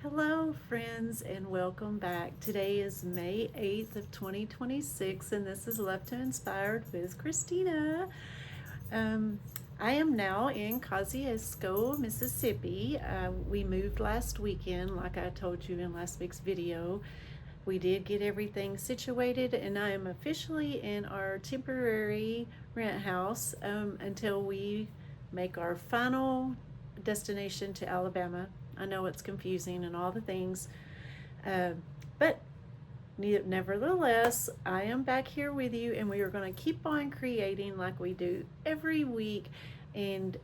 Hello friends and welcome back. Today is May 8th of 2026 and this is Love to Inspired with Christina. Um, I am now in Kosciuszko, Mississippi. We moved last weekend like I told you in last week's video. We did get everything situated and I am officially in our temporary rent house until we make our final destination to Alabama. I know it's confusing and all the things, uh, but nevertheless, I am back here with you, and we are going to keep on creating like we do every week and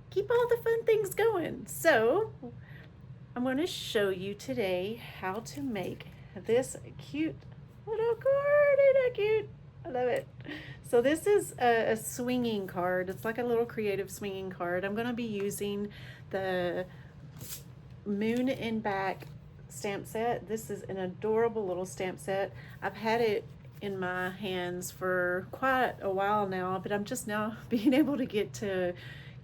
keep all the fun things going. So, I'm going to show you today how to make this cute little card. Isn't that cute? I love it. So this is a swinging card. It's like a little creative swinging card. I'm going to be using the Moon and Back stamp set. This is an adorable little stamp set. I've had it in my hands for quite a while now, but I'm just now being able to get to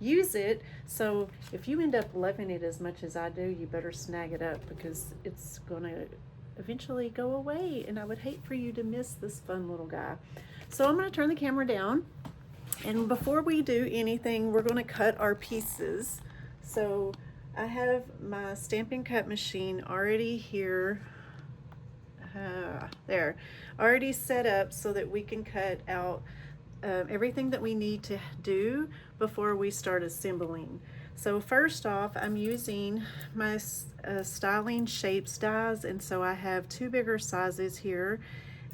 use it. So if you end up loving it as much as I do, you better snag it up because it's gonna eventually go away, and I would hate for you to miss this fun little guy. So I'm going to turn the camera down, and before we do anything, we're going to cut our pieces. So I have my Stampin' Cut machine already here, there, already set up so that we can cut out everything that we need to do before we start assembling. So first off, I'm using my Styling Shapes dies, and so I have two bigger sizes here,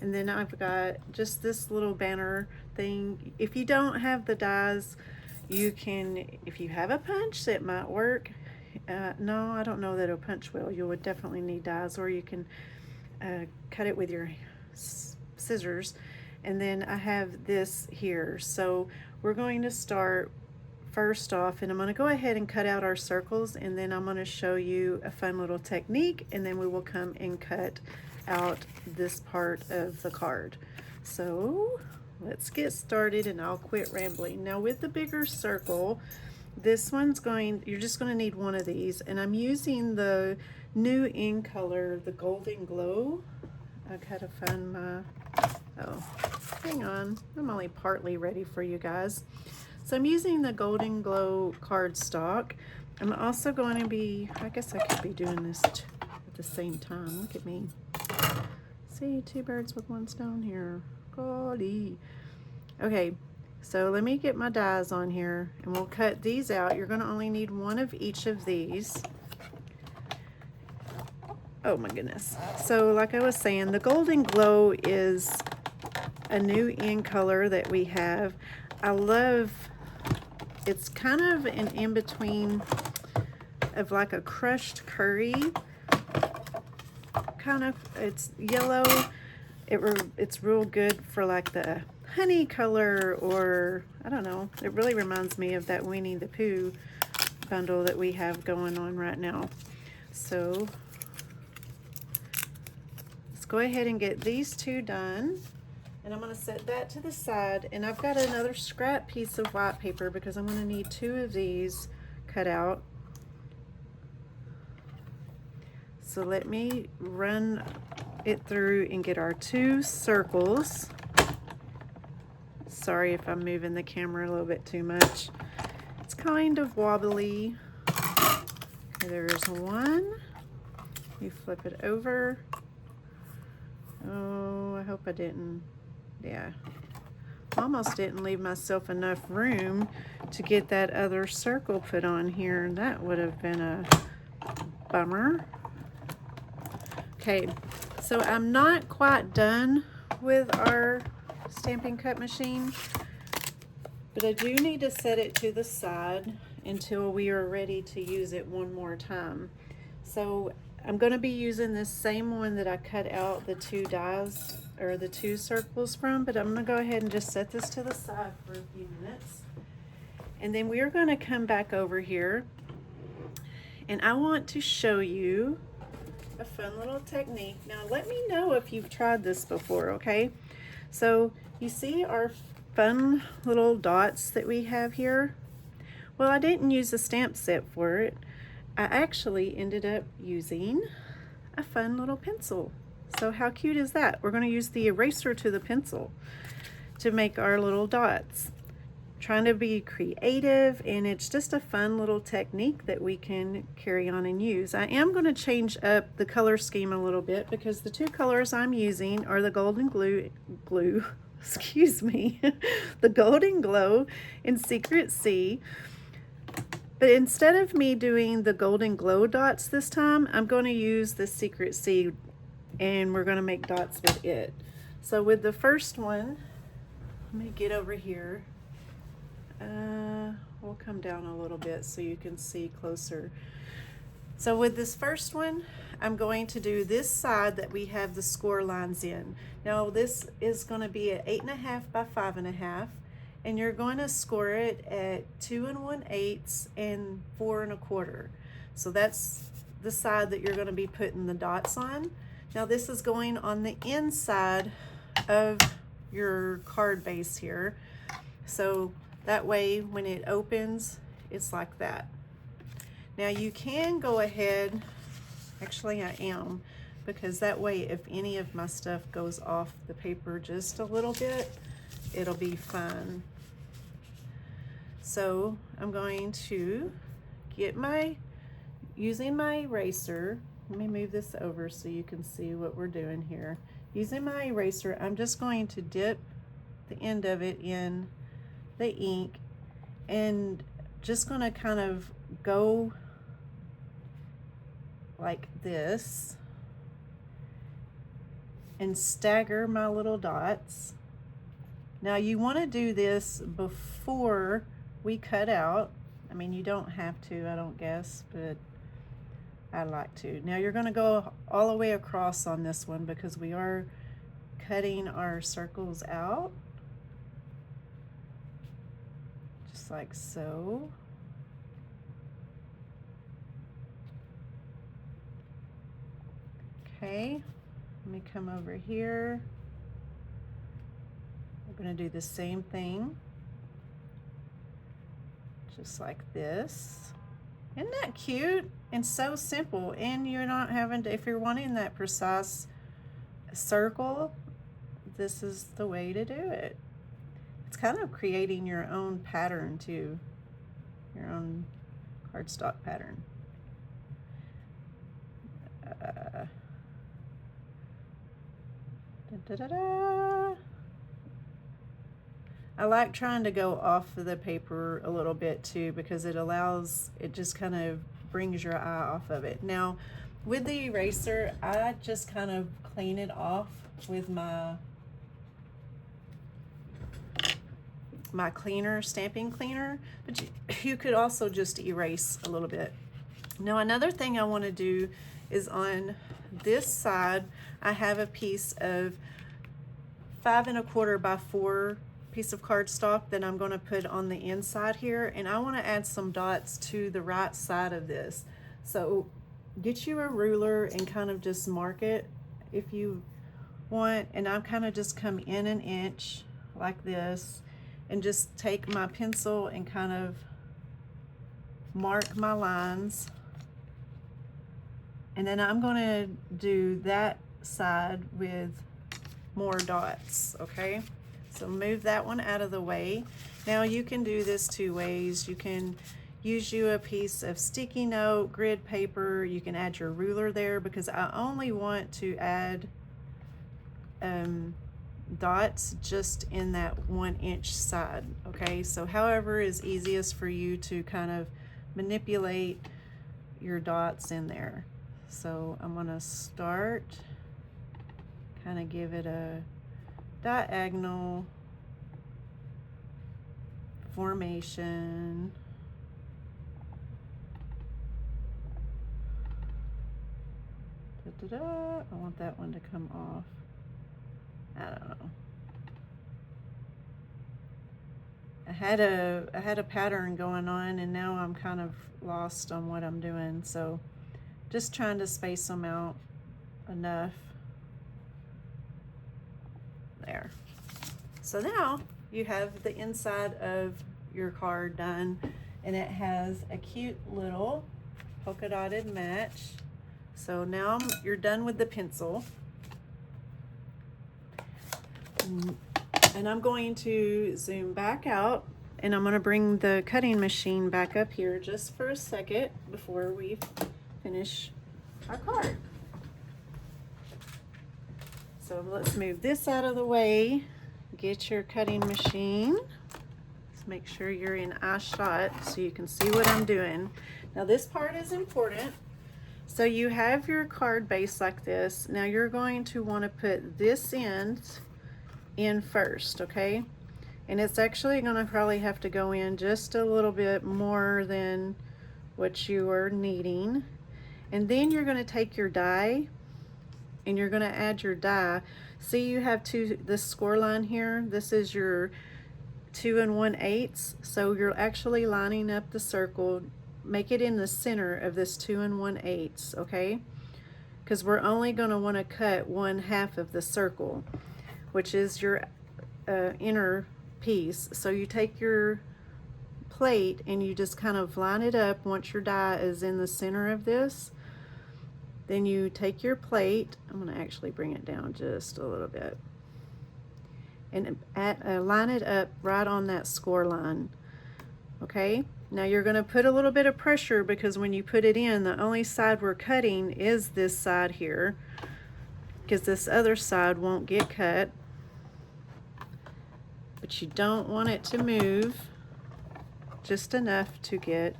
and then I've got just this little banner thing. If you don't have the dies, you can, if you have a punch, it might work. No, I don't know that a punch will. You would definitely need dies, or you can cut it with your scissors. And then I have this here. So we're going to start first off, and I'm going to go ahead and cut out our circles, and then I'm going to show you a fun little technique, and then we will come and cut out this part of the card. So let's get started, and I'll quit rambling. Now with the bigger circle, this one's going, you're just going to need one of these, and I'm using the new in color, the Golden Glow. I gotta find my, oh, hang on, I'm only partly ready for you guys. So I'm using the Golden Glow cardstock. I'm also going to be, I guess I could be doing this at the same time. Look at me. See, two birds with one stone here. Golly. Okay, so let me get my dies on here, and we'll cut these out. You're going to only need one of each of these. Oh my goodness. So like I was saying, the Golden Glow is a new in color that we have. I love, it's kind of an in-between of like a crushed curry, kind of, it's yellow. It's real good for like the honey color, or I don't know, it really reminds me of that Winnie the Pooh bundle that we have going on right now. So let's go ahead and get these two done. And I'm going to set that to the side, and I've got another scrap piece of white paper because I'm going to need two of these cut out. So let me run it through and get our two circles. Sorry if I'm moving the camera a little bit too much. It's kind of wobbly. Okay, there's one. You flip it over. Oh, I hope I didn't. Yeah, almost didn't leave myself enough room to get that other circle put on here, and that would have been a bummer. Okay, so I'm not quite done with our Stampin' Cut machine, but I do need to set it to the side until we are ready to use it one more time. So I'm going to be using this same one that I cut out the two dies, or the two circles from, but I'm going to go ahead and just set this to the side for a few minutes. And then we are going to come back over here, and I want to show you a fun little technique. Now let me know if you've tried this before, okay? So you see our fun little dots that we have here? Well, I didn't use a stamp set for it. I actually ended up using a fun little pencil. So how cute is that? We're going to use the eraser to the pencil to make our little dots. Trying to be creative, and it's just a fun little technique that we can carry on and use. I am going to change up the color scheme a little bit because the two colors I'm using are the Golden Glue, excuse me, the Golden Glow and Secret Sea. But instead of me doing the Golden Glow dots this time, I'm going to use the Secret Sea, and we're going to make dots with it. So with the first one, let me get over here. We'll come down a little bit so you can see closer. So with this first one, I'm going to do this side that we have the score lines in. Now this is going to be at 8.5 by 5.5, and you're going to score it at 2 1/8 and 4 1/4. So that's the side that you're going to be putting the dots on. Now this is going on the inside of your card base here. So that way when it opens, it's like that. Now you can go ahead, actually I am, because that way if any of my stuff goes off the paper just a little bit, it'll be fine. So I'm going to get using my eraser, let me move this over so you can see what we're doing here. Using my eraser, I'm just going to dip the end of it in the ink and just going to kind of go like this and stagger my little dots. Now you want to do this before we cut out. I mean, you don't have to, I don't guess, but I like to. Now you're going to go all the way across on this one because we are cutting our circles out. Just like so. Okay, let me come over here. We're going to do the same thing. Just like this. Isn't that cute? And so simple. And you're not having to, if you're wanting that precise circle, this is the way to do it. It's kind of creating your own pattern too, your own cardstock pattern. I like trying to go off of the paper a little bit too because it just kind of brings your eye off of it. Now with the eraser, I just kind of clean it off with my cleaner, stamping cleaner, but you could also just erase a little bit. Now another thing I want to do is on this side, I have a piece of 5 1/4 by 4 piece of cardstock that I'm going to put on the inside here, and I want to add some dots to the right side of this. So get you a ruler and kind of just mark it if you want, and I'm kind of just come in an inch like this and just take my pencil and kind of mark my lines, and then I'm going to do that side with more dots. Okay, so move that one out of the way. Now you can do this two ways. You can use you a piece of sticky note, grid paper, you can add your ruler there because I only want to add dots just in that 1 inch side. Okay, so however is easiest for you to kind of manipulate your dots in there. So I'm going to start, kind of give it a diagonal formation. I want that one to come off. I don't know. I had a pattern going on and now I'm kind of lost on what I'm doing, so just trying to space them out enough. There. So now you have the inside of your card done, and it has a cute little polka dotted match. So now you're done with the pencil. And I'm going to zoom back out, and I'm going to bring the cutting machine back up here just for a second before we finish our card. So let's move this out of the way. Get your cutting machine. Let's make sure you're in eye shot so you can see what I'm doing. Now this part is important. So you have your card base like this. Now you're going to want to put this end in first, okay? And it's actually going to probably have to go in just a little bit more than what you are needing. And then you're going to take your die and you're going to add your die. See, you have this score line here. This is your 2 1/8. So you're actually lining up the circle. Make it in the center of this 2 1/8, okay? Because we're only going to want to cut 1/2 of the circle, which is your inner piece. So you take your plate and you just kind of line it up once your die is in the center of this. Then you take your plate, I'm going to actually bring it down just a little bit, and line it up right on that score line. Okay, now you're going to put a little bit of pressure because when you put it in, the only side we're cutting is this side here, because this other side won't get cut. But you don't want it to move, just enough to get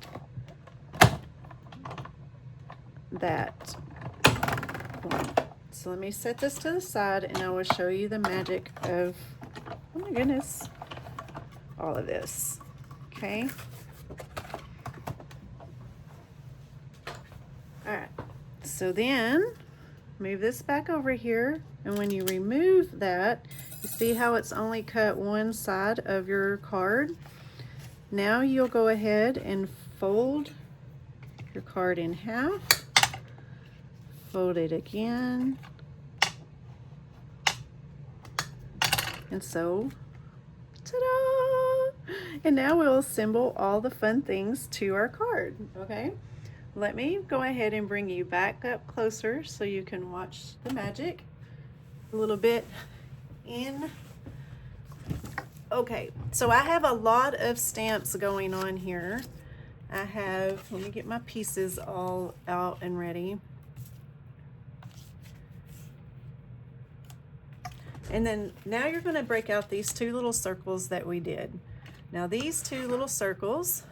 that point. So let me set this to the side and I will show you the magic of, oh my goodness, all of this. Okay. All right. So then move this back over here, and when you remove that, you see how it's only cut one side of your card. Now you'll go ahead and fold your card in half, fold it again, and so, ta-da! And now we'll assemble all the fun things to our card, okay? Let me go ahead and bring you back up closer so you can watch the magic a little bit in. Okay, so I have a lot of stamps going on here. I have, let me get my pieces all out and ready. And then now you're going to break out these two little circles that we did. Now these two little circles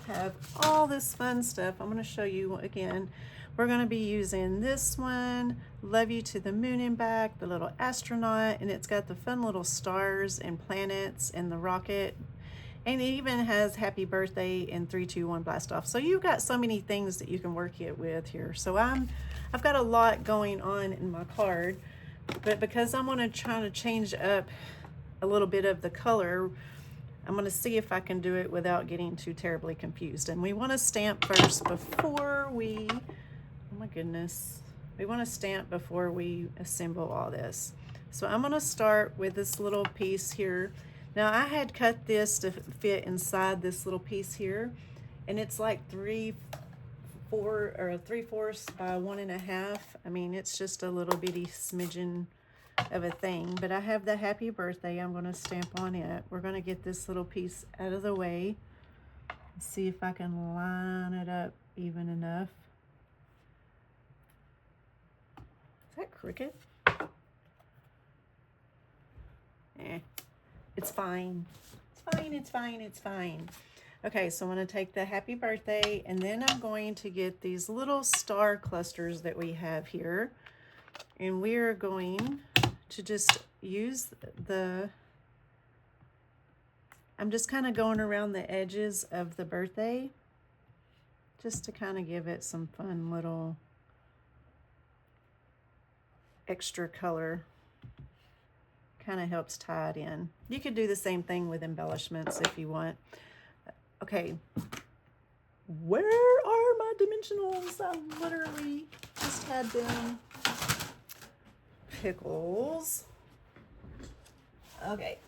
have all this fun stuff. I'm going to show you again. We're going to be using this one, Love You to the Moon and Back, the little astronaut, and it's got the fun little stars and planets and the rocket, and it even has Happy Birthday and 3, 2, 1 blast off. So you've got so many things that you can work it with here. So I've got a lot going on in my card, but because I'm going to try to change up a little bit of the color, I'm going to see if I can do it without getting too terribly confused. And we want to stamp first before we, oh my goodness, we want to stamp before we assemble all this. So I'm going to start with this little piece here. Now I had cut this to fit inside this little piece here, and it's like 3/4 by 1.5. I mean, it's just a little bitty smidgen of a thing, but I have the Happy Birthday. I'm going to stamp on it. We're going to get this little piece out of the way. See if I can line it up even enough. Is that crooked? It's fine. It's fine, it's fine, it's fine. Okay, so I'm going to take the Happy Birthday, and then I'm going to get these little star clusters that we have here, and we are going to just use I'm just kind of going around the edges of the birthday just to kind of give it some fun little extra color. Kind of helps tie it in. You could do the same thing with embellishments if you want. Okay, where are my dimensionals? I literally just had them. Pickles. Okay,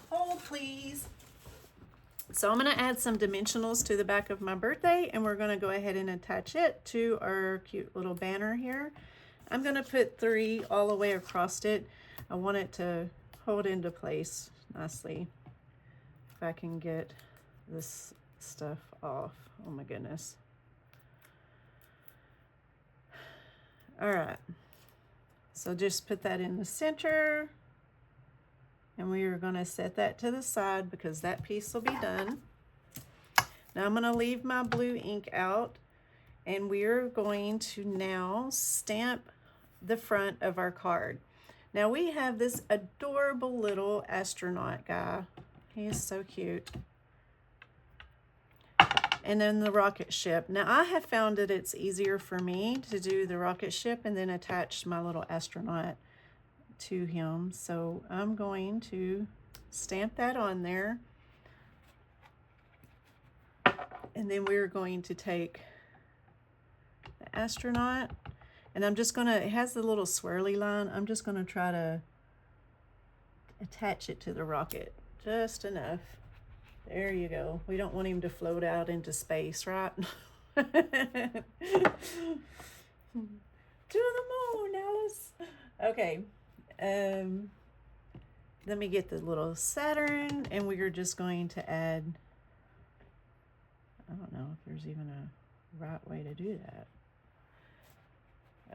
hold please. So I'm going to add some dimensionals to the back of my birthday, and we're going to go ahead and attach it to our cute little banner here. I'm going to put 3 all the way across it. I want it to hold into place nicely. If I can get this stuff off. Oh my goodness. All right. So just put that in the center. And we are going to set that to the side because that piece will be done. Now I'm going to leave my blue ink out, and we are going to now stamp the front of our card. Now we have this adorable little astronaut guy. He is so cute. And then the rocket ship. Now I have found that it's easier for me to do the rocket ship and then attach my little astronaut to him. So I'm going to stamp that on there. And then we're going to take the astronaut, and I'm just gonna, it has the little swirly line, I'm just gonna try to attach it to the rocket just enough. There you go. We don't want him to float out into space, right? To the moon, Alice. Okay. Let me get the little Saturn, and we are just going to add, I don't know if there's even a right way to do that.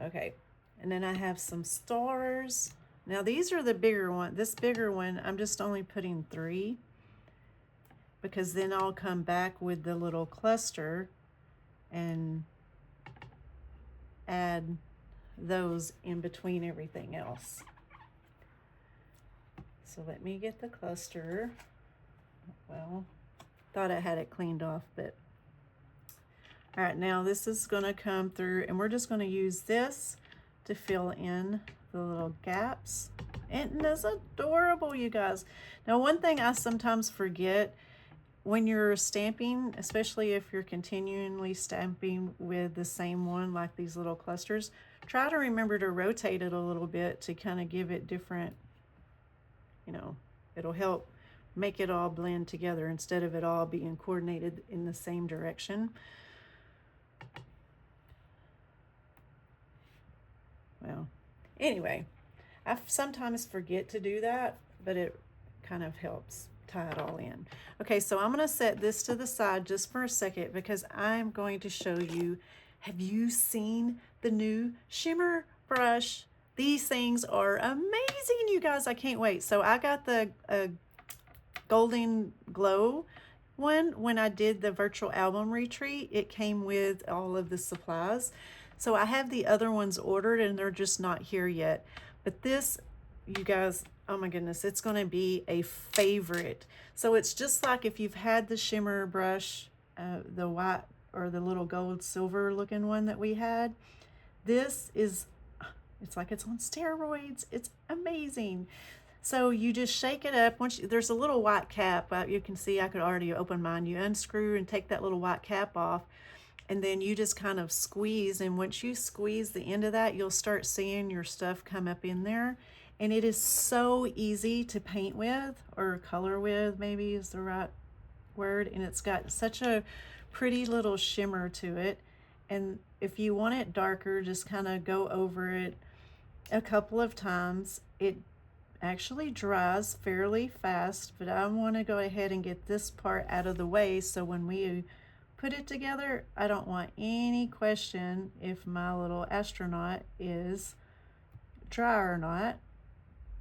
Okay, and then I have some stars. Now these are the bigger one. This bigger one, I'm just only putting 3 because then I'll come back with the little cluster and add those in between everything else. So let me get the cluster. Well, thought I had it cleaned off, but all right, now this is going to come through, and we're just going to use this to fill in the little gaps. And it's adorable, you guys. Now, one thing I sometimes forget when you're stamping, especially if you're continually stamping with the same one, like these little clusters, try to remember to rotate it a little bit to kind of give it different, you know, it'll help make it all blend together instead of it all being coordinated in the same direction. Well, anyway, I sometimes forget to do that, but it kind of helps tie it all in. Okay, so I'm going to set this to the side just for a second because I'm going to show you, have you seen the new Shimmer Brush? These things are amazing, you guys. I can't wait. So I got the Golden Glow one when I did the virtual album retreat. It came with all of the supplies. So I have the other ones ordered and they're just not here yet. But this, you guys, oh my goodness, it's going to be a favorite. So it's just like if you've had the Shimmer Brush, the white or the little gold silver looking one that we had. This is, it's like it's on steroids. It's amazing. So you just shake it up. Once there's a little white cap, you can see I could already open mine. You unscrew and take that little white cap off, and then you just kind of squeeze. And once you squeeze the end of that, you'll start seeing your stuff come up in there. And it is so easy to paint with, or color with, maybe is the right word. And it's got such a pretty little shimmer to it. And if you want it darker, just kind of go over it a couple of times. It actually dries fairly fast, but I want to go ahead and get this part out of the way so when we put it together, I don't want any question if my little astronaut is dry or not.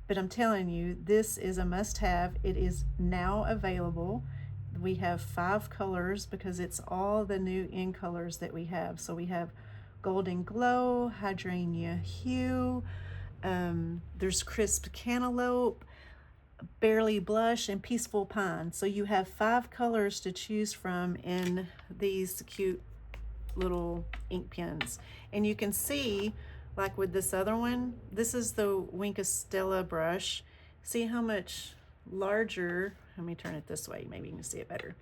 But I'm telling you, this is a must-have. It is now available. We have 5 colors because it's all the new in colors that we have. So we have Golden Glow, Hydrangea Hue, there's Crisp Cantaloupe, Barely Blush, and Peaceful Pine. So you have 5 colors to choose from in these cute little ink pens. And you can see, like with this other one, this is the Stella brush. See how much larger, let me turn it this way, maybe you can see it better.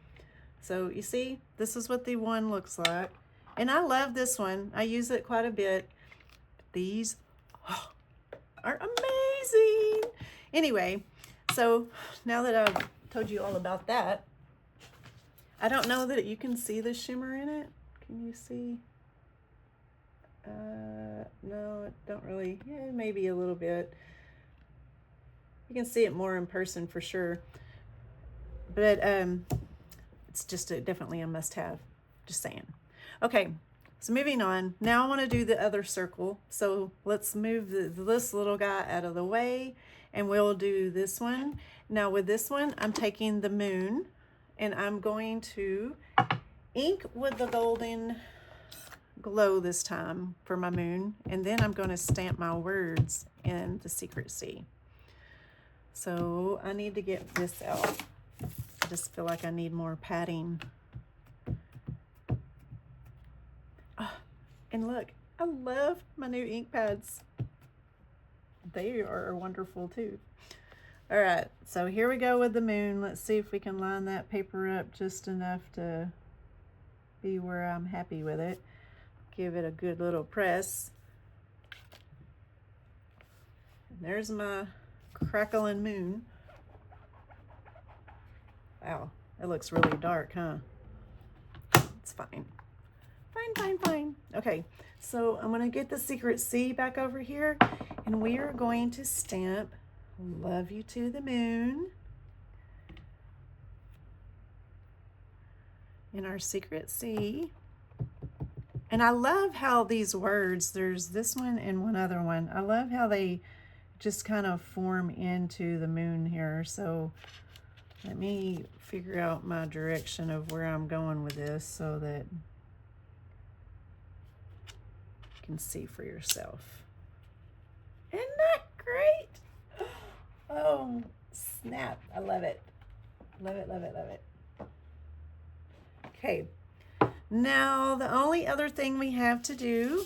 So you see, this is what the one looks like. And I love this one. I use it quite a bit. These are amazing. Anyway, so now that I've told you all about that, I don't know that you can see the shimmer in it. Can you see? No, don't really. Yeah, maybe a little bit. You can see it more in person for sure. But it's just definitely a must-have. Just saying. Okay, so moving on. Now I want to do the other circle. So let's move this little guy out of the way, and we'll do this one. Now with this one, I'm taking the moon, and I'm going to ink with the golden glow this time for my moon, and then I'm going to stamp my words in the Secret C. So I need to get this out. I just feel like I need more padding. Oh, and look, I love my new ink pads. They are wonderful too. All right, so here we go with the moon. Let's see if we can line that paper up just enough to be where I'm happy with it. Give it a good little press. And there's my crackling moon. Wow, it looks really dark, huh? It's fine. Fine. Okay, so I'm gonna get the Secret C back over here, and we are going to stamp Love You to the Moon in our Secret C. And I love how these words, there's this one and one other one, I love how they just kind of form into the moon here. So let me figure out my direction of where I'm going with this so that you can see for yourself. Isn't that great? Oh, snap. I love it. Love it. Okay. Now, the only other thing we have to do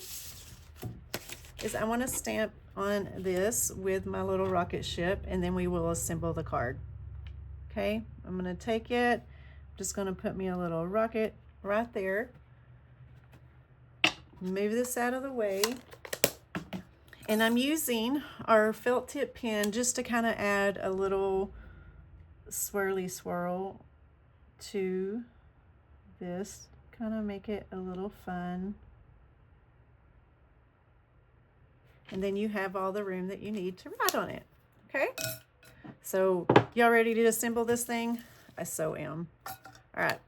is I want to stamp on this with my little rocket ship, and then we will assemble the card. Okay, I'm going to take it. I'm just going to put me a little rocket right there. Move this out of the way. And I'm using our felt tip pen just to kind of add a little swirly swirl to this. Kind of make it a little fun. And then you have all the room that you need to write on it. Okay? So y'all ready to assemble this thing? I so am. All right.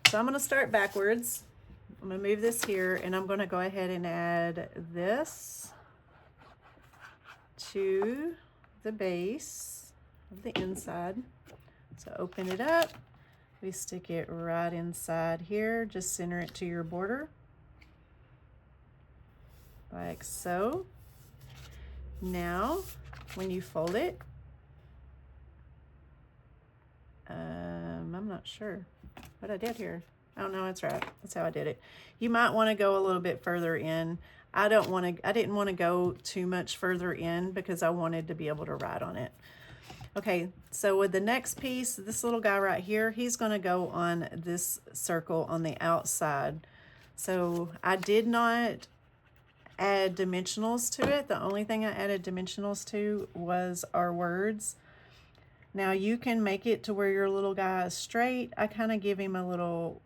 So I'm going to start backwards. I'm going to move this here, and I'm going to go ahead and add this to the base of the inside. So open it up. We stick it right inside here. Just center it to your border, like so. Now, when you fold it, I'm not sure what I did here. Oh no, that's right. That's how I did it. You might want to go a little bit further in. I didn't want to go too much further in because I wanted to be able to write on it. Okay, so with the next piece, this little guy right here, he's going to go on this circle on the outside. So I did not add dimensionals to it. The only thing I added dimensionals to was our words. Now you can make it to where your little guy is straight. I kind of give him a little,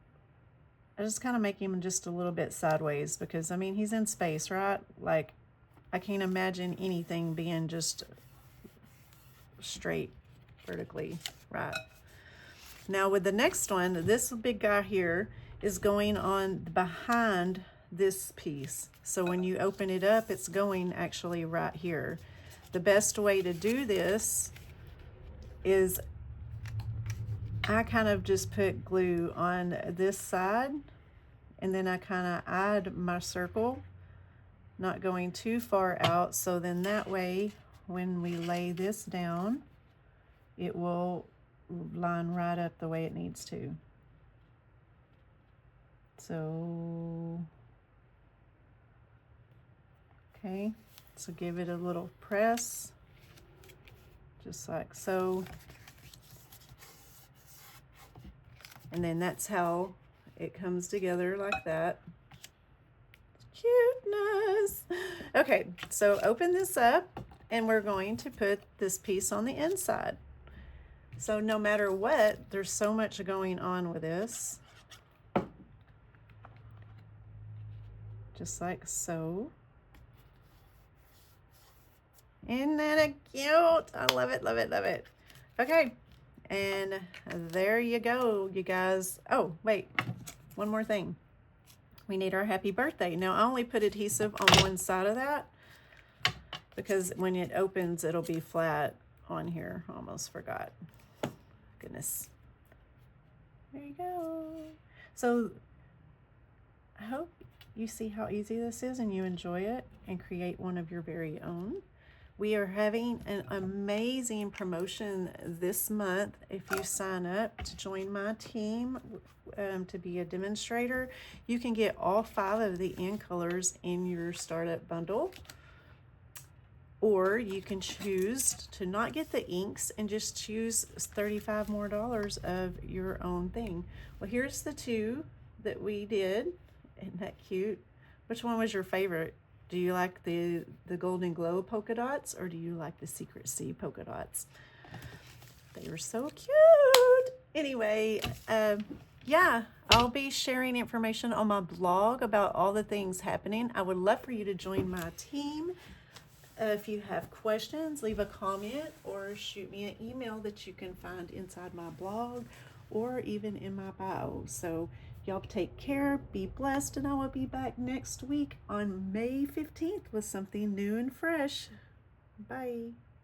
I just kind of make him just a little bit sideways because, I mean, he's in space, right? Like, I can't imagine anything being just straight vertically, right? Now with the next one, this big guy here is going on behind this piece. So when you open it up, it's going actually right here. The best way to do this is I kind of just put glue on this side, and then I kind of add my circle, not going too far out, so then that way when we lay this down, it will line right up the way it needs to. So, okay, so give it a little press, just like so. And then that's how it comes together, like that. Cuteness. Okay, so open this up, and we're going to put this piece on the inside. So no matter what, there's so much going on with this. Just like so. Isn't that cute? I love it, love it, love it. Okay, and there you go, you guys. Oh, wait, one more thing. We need our happy birthday. Now, I only put adhesive on one side of that because when it opens, it'll be flat on here. Almost forgot. Goodness. There you go. So I hope you see how easy this is and you enjoy it and create one of your very own. We are having an amazing promotion this month. If you sign up to join my team to be a demonstrator, you can get all 5 of the end colors in your startup bundle. Or you can choose to not get the inks and just choose $35 more of your own thing. Well, here's the 2 that we did. Isn't that cute? Which one was your favorite? Do you like the Golden Glow polka dots, or do you like the Secret Sea polka dots? They were so cute. Anyway, yeah, I'll be sharing information on my blog about all the things happening. I would love for you to join my team. If you have questions, leave a comment or shoot me an email that you can find inside my blog or even in my bio. So y'all take care, be blessed, and I will be back next week on May 15th with something new and fresh. Bye.